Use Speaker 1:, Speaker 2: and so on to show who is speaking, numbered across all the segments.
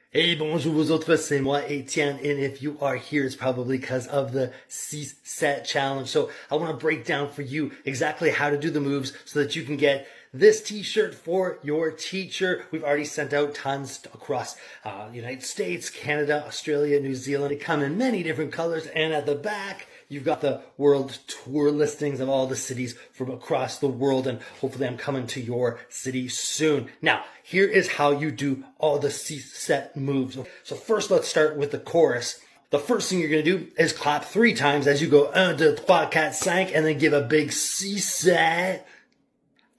Speaker 1: Hey, bonjour vous autres, c'est moi, Etienne, and if you are here, it's probably because of the 6-set challenge. So I want to break down for you exactly how to do the moves so that you can get this t-shirt for your teacher. We've already sent out tons across the United States, Canada, Australia, New Zealand. They come in many different colors, and at the back, you've got the world tour listings of all the cities from across the world, and hopefully I'm coming to your city soon. Now, here is how you do all the set moves. So first, let's start with the chorus. The first thing you're going to do is clap 3 times as you go 1, 2, 3, 4, 5, and then give a big set.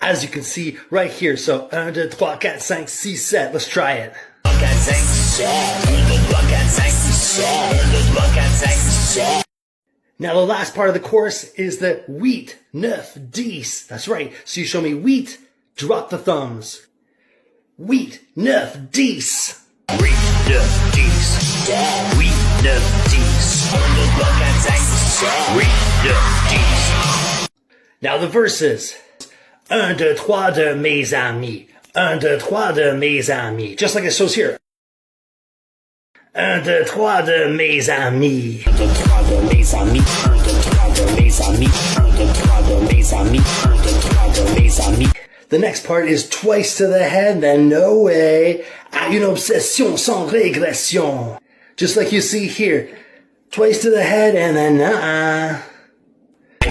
Speaker 1: As you can see right here. So 1, 2, 3, 4, 5, 6, 7. Let's try it. Now the last part of the chorus is the huit, neuf, dix. That's right. So you show me huit, drop the thumbs. Huit, neuf, dix. Huit, neuf, dix. Huit, neuf, dix. Huit, neuf, dix. Now the verses. 1, 2, 3 de mes amis. 1, 2, 3 de mes amis. Just like it shows here. 1, 2, 3 de mes amis. 1, 2, 3 de mes amis. 1, 2, 3 de mes amis. 1, 2, 3 de mes amis. 1, 2, 3 de mes amis. The next part is twice to the head, then no way. À une obsession sans régression. Just like you see here. Twice to the head and then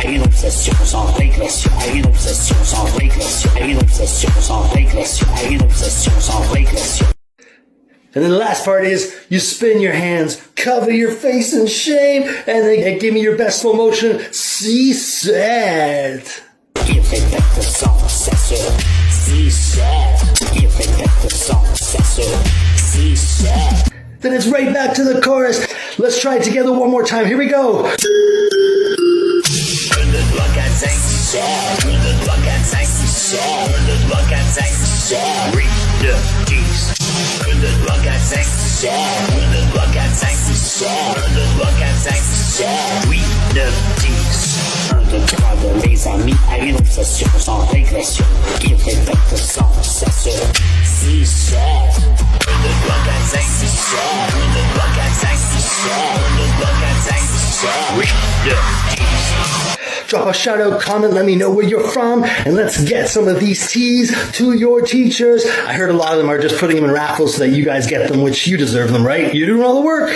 Speaker 1: Une obsession sans régression, une obsession sans régression, une obsession sans régression, une obsession sans régression. And then the last part is you spin your hands, cover your face in shame, and then give me your best slow motion. 6, 7. Il répète sans cesse. 6, 7. Il répète sans cesse. 6, 7. Then it's right back to the chorus. Let's try it together one more time. Here we go. 1, 2, 3, 4, 5, 6, 7. 1, 2, 3, 4, 5, 6, 7. 1, 2, 3, 4, 5, 6, 7. 8, 9, 10. 1, 2, 3, 4, 5, 6, 7. 1, 2, 3, 4, 5, 6, 7. 1, 2, 3, 4, 5, 6, 7. 8, 9, 10. 1, 2, 3 de mes amis à une obsession sans régression. Qui répète sans cesse. 6, 7. 1, 2, 3, 4, 5, 6, 7. 1, 2, 3, 4, 5, 6, 7. 1, 2, 3, 4, 5, 6, 7. 8, 9, 10. Drop a shout out, comment, let me know where you're from, and let's get some of these teas to your teachers. I heard a lot of them are just putting them in raffles so that you guys get them, which you deserve them, right? You're doing all the work.